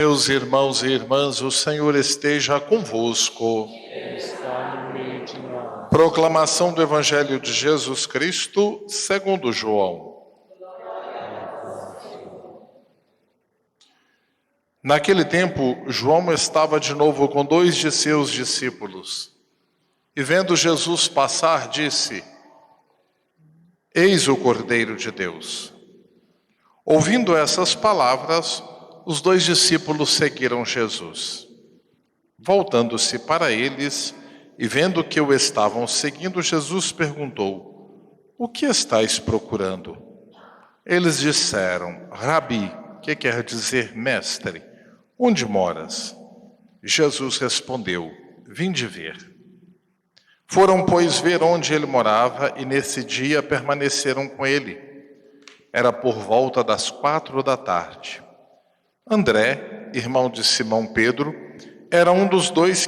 Meus irmãos e irmãs, o Senhor esteja convosco. Está no meio de nós. Proclamação do Evangelho de Jesus Cristo, segundo João. Naquele tempo, João estava de novo com 2 de seus discípulos. E vendo Jesus passar, disse: Eis o Cordeiro de Deus. Ouvindo essas palavras, os 2 discípulos seguiram Jesus. Voltando-se para eles e vendo que o estavam seguindo, Jesus perguntou: O que estáis procurando? Eles disseram: Rabi, que quer dizer mestre, onde moras? Jesus respondeu: Vinde ver. Foram, pois, ver onde ele morava e nesse dia permaneceram com ele. Era por volta das 4 da tarde. André, irmão de Simão Pedro, era um dos 2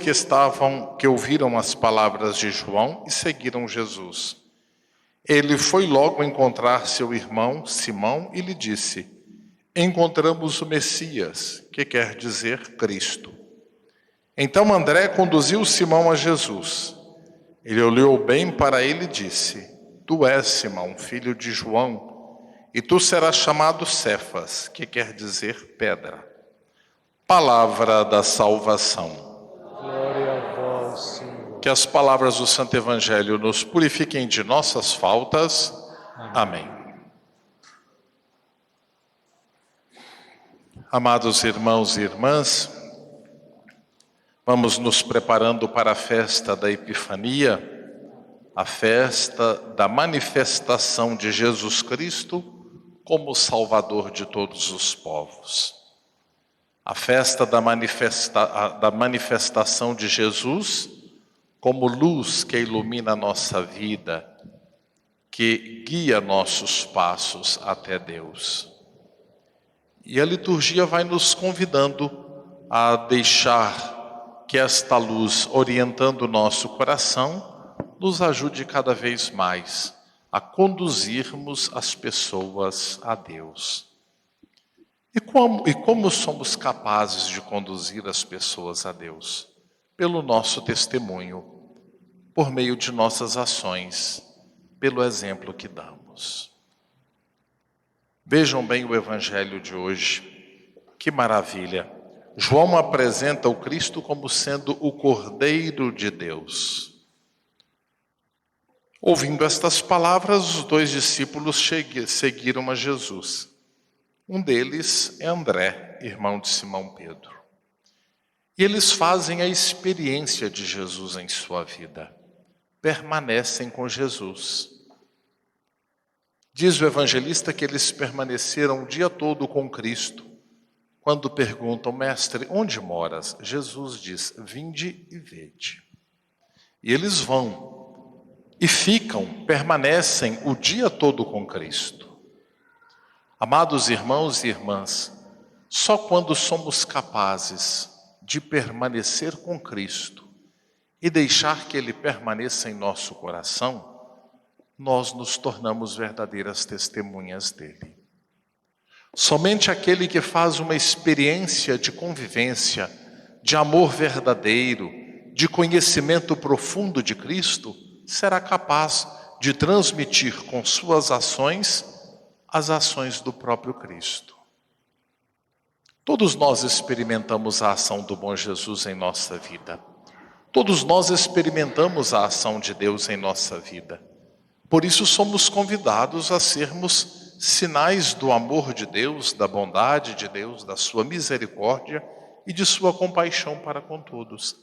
que ouviram as palavras de João e seguiram Jesus. Ele foi logo encontrar seu irmão Simão e lhe disse: Encontramos o Messias, que quer dizer Cristo. Então André conduziu Simão a Jesus. Ele olhou bem para ele e disse: Tu és Simão, filho de João, e tu serás chamado Cefas, que quer dizer pedra. Palavra da salvação. Glória a vós, Senhor. Que as palavras do Santo Evangelho nos purifiquem de nossas faltas. Amém. Amados irmãos e irmãs, vamos nos preparando para a festa da Epifania, a festa da manifestação de Jesus Cristo como Salvador de todos os povos. A festa da manifestação de Jesus como luz que ilumina a nossa vida, que guia nossos passos até Deus. E a liturgia vai nos convidando a deixar que esta luz, orientando o nosso coração, nos ajude cada vez mais a conduzirmos as pessoas a Deus. E como somos capazes de conduzir as pessoas a Deus? Pelo nosso testemunho, por meio de nossas ações, pelo exemplo que damos. Vejam bem o Evangelho de hoje, que maravilha! João apresenta o Cristo como sendo o Cordeiro de Deus. Ouvindo estas palavras, os 2 discípulos seguiram a Jesus. Um deles é André, irmão de Simão Pedro. E eles fazem a experiência de Jesus em sua vida. Permanecem com Jesus. Diz o evangelista que eles permaneceram o dia todo com Cristo. Quando perguntam: Mestre, onde moras? Jesus diz: Vinde e vede. E eles vão e permanecem o dia todo com Cristo. Amados irmãos e irmãs, só quando somos capazes de permanecer com Cristo e deixar que Ele permaneça em nosso coração, nós nos tornamos verdadeiras testemunhas dEle. Somente aquele que faz uma experiência de convivência, de amor verdadeiro, de conhecimento profundo de Cristo, será capaz de transmitir com suas ações as ações do próprio Cristo. Todos nós experimentamos a ação do bom Jesus em nossa vida. Todos nós experimentamos a ação de Deus em nossa vida. Por isso somos convidados a sermos sinais do amor de Deus, da bondade de Deus, da sua misericórdia e de sua compaixão para com todos.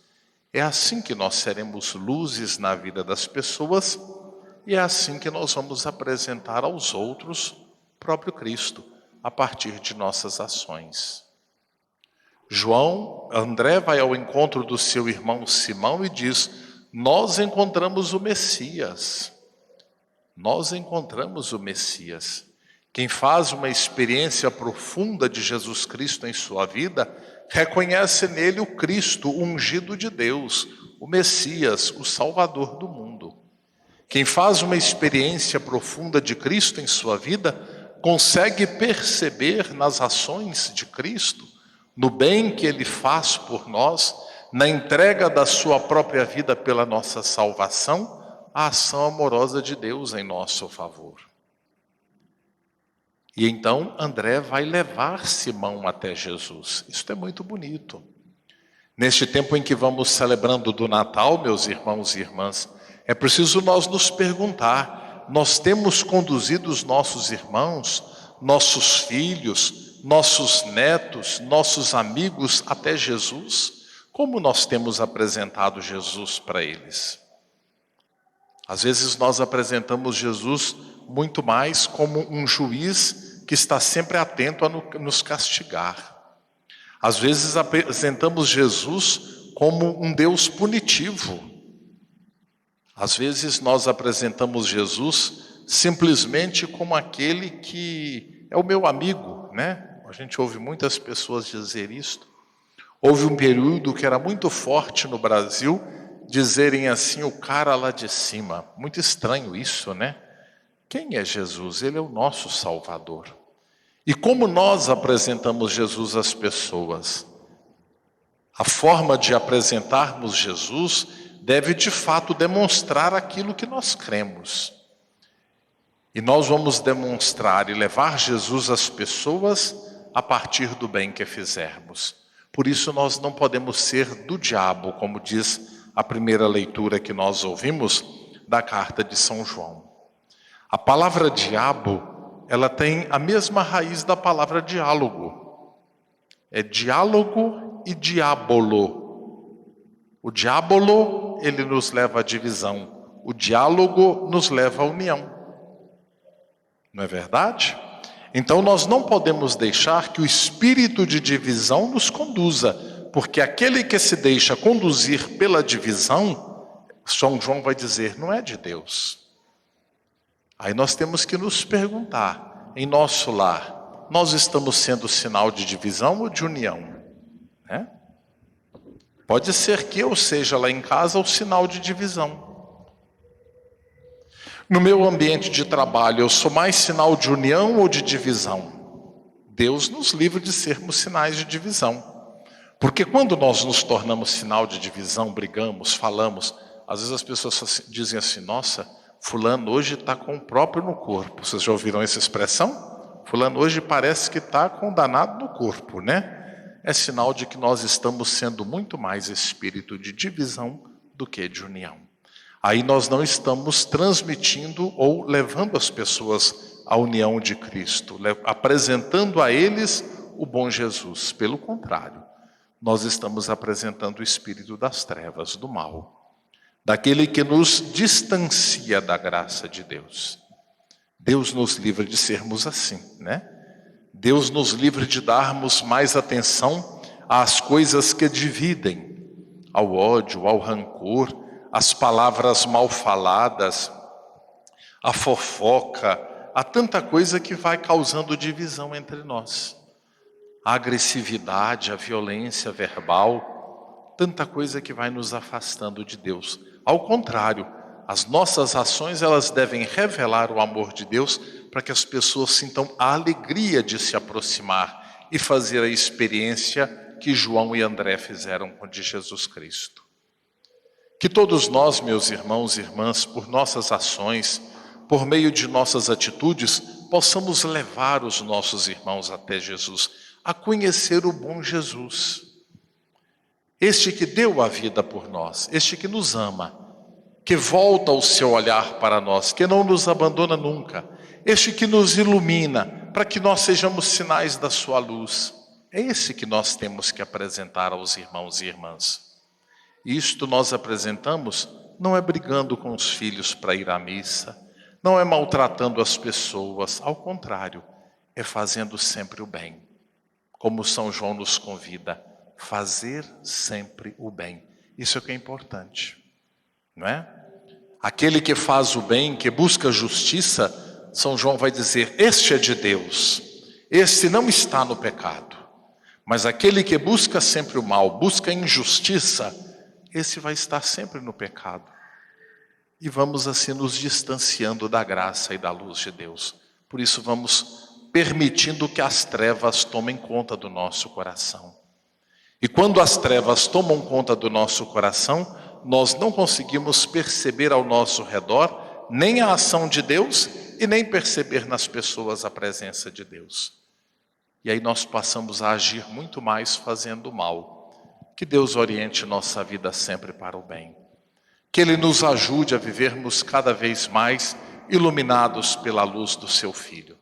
É assim que nós seremos luzes na vida das pessoas e é assim que nós vamos apresentar aos outros o próprio Cristo, a partir de nossas ações. André vai ao encontro do seu irmão Simão e diz: Nós encontramos o Messias. Nós encontramos o Messias. Quem faz uma experiência profunda de Jesus Cristo em sua vida, reconhece nele o Cristo, o ungido de Deus, o Messias, o Salvador do mundo. Quem faz uma experiência profunda de Cristo em sua vida, consegue perceber nas ações de Cristo, no bem que Ele faz por nós, na entrega da sua própria vida pela nossa salvação, a ação amorosa de Deus em nosso favor. E então André vai levar Simão até Jesus. Isso é muito bonito. Neste tempo em que vamos celebrando do Natal, meus irmãos e irmãs, é preciso nós nos perguntar: nós temos conduzido os nossos irmãos, nossos filhos, nossos netos, nossos amigos até Jesus? Como nós temos apresentado Jesus para eles? Às vezes nós apresentamos Jesus muito mais como um juiz que está sempre atento a nos castigar. Às vezes apresentamos Jesus como um Deus punitivo. Às vezes nós apresentamos Jesus simplesmente como aquele que é o meu amigo, né? A gente ouve muitas pessoas dizer isto. Houve um período que era muito forte no Brasil, dizerem assim, o cara lá de cima. Muito estranho isso, né? Quem é Jesus? Ele é o nosso Salvador. E como nós apresentamos Jesus às pessoas? A forma de apresentarmos Jesus deve de fato demonstrar aquilo que nós cremos. E nós vamos demonstrar e levar Jesus às pessoas a partir do bem que fizermos. Por isso nós não podemos ser do diabo, como diz a primeira leitura que nós ouvimos da carta de São João. A palavra diabo, ela tem a mesma raiz da palavra diálogo. É diálogo e diabolo. O diabolo, ele nos leva à divisão. O diálogo nos leva à união. Não é verdade? Então nós não podemos deixar que o espírito de divisão nos conduza, porque aquele que se deixa conduzir pela divisão, São João vai dizer, não é de Deus. Aí nós temos que nos perguntar, em nosso lar, nós estamos sendo sinal de divisão ou de união? Né? Pode ser que eu seja lá em casa o sinal de divisão. No meu ambiente de trabalho, eu sou mais sinal de união ou de divisão? Deus nos livre de sermos sinais de divisão. Porque quando nós nos tornamos sinal de divisão, brigamos, falamos, às vezes as pessoas dizem assim, nossa, fulano hoje está com o próprio no corpo. Vocês já ouviram essa expressão? Fulano hoje parece que está com o danado no corpo, né? É sinal de que nós estamos sendo muito mais espírito de divisão do que de união. Aí nós não estamos transmitindo ou levando as pessoas à união de Cristo, apresentando a eles o bom Jesus. Pelo contrário, nós estamos apresentando o espírito das trevas, do mal, daquele que nos distancia da graça de Deus. Deus nos livre de sermos assim, né? Deus nos livre de darmos mais atenção às coisas que dividem, ao ódio, ao rancor, às palavras mal faladas, à fofoca, a tanta coisa que vai causando divisão entre nós. A agressividade, a violência verbal, tanta coisa que vai nos afastando de Deus. Ao contrário, as nossas ações, elas devem revelar o amor de Deus para que as pessoas sintam a alegria de se aproximar e fazer a experiência que João e André fizeram com de Jesus Cristo. Que todos nós, meus irmãos e irmãs, por nossas ações, por meio de nossas atitudes, possamos levar os nossos irmãos até Jesus, a conhecer o bom Jesus. Este que deu a vida por nós, este que nos ama, que volta o seu olhar para nós, que não nos abandona nunca, este que nos ilumina, para que nós sejamos sinais da sua luz. É esse que nós temos que apresentar aos irmãos e irmãs. Isto nós apresentamos não é brigando com os filhos para ir à missa, não é maltratando as pessoas, ao contrário, é fazendo sempre o bem. Como São João nos convida, fazer sempre o bem. Isso é o que é importante, não é? Aquele que faz o bem, que busca a justiça, São João vai dizer, este é de Deus, este não está no pecado. Mas aquele que busca sempre o mal, busca a injustiça, esse vai estar sempre no pecado. E vamos assim nos distanciando da graça e da luz de Deus. Por isso vamos permitindo que as trevas tomem conta do nosso coração. E quando as trevas tomam conta do nosso coração, nós não conseguimos perceber ao nosso redor nem a ação de Deus e nem perceber nas pessoas a presença de Deus. E aí nós passamos a agir muito mais fazendo mal. Que Deus oriente nossa vida sempre para o bem. Que Ele nos ajude a vivermos cada vez mais iluminados pela luz do Seu Filho.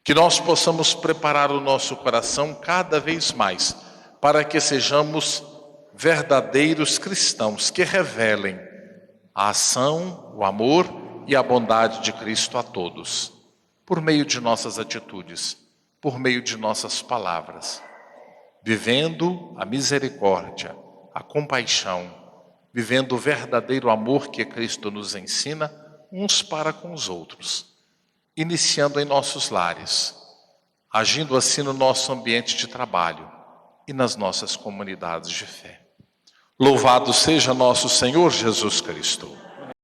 Que nós possamos preparar o nosso coração cada vez mais para que sejamos verdadeiros cristãos que revelem a ação, o amor e a bondade de Cristo a todos, por meio de nossas atitudes, por meio de nossas palavras, vivendo a misericórdia, a compaixão, vivendo o verdadeiro amor que Cristo nos ensina uns para com os outros, iniciando em nossos lares, agindo assim no nosso ambiente de trabalho e nas nossas comunidades de fé. Louvado seja nosso Senhor Jesus Cristo.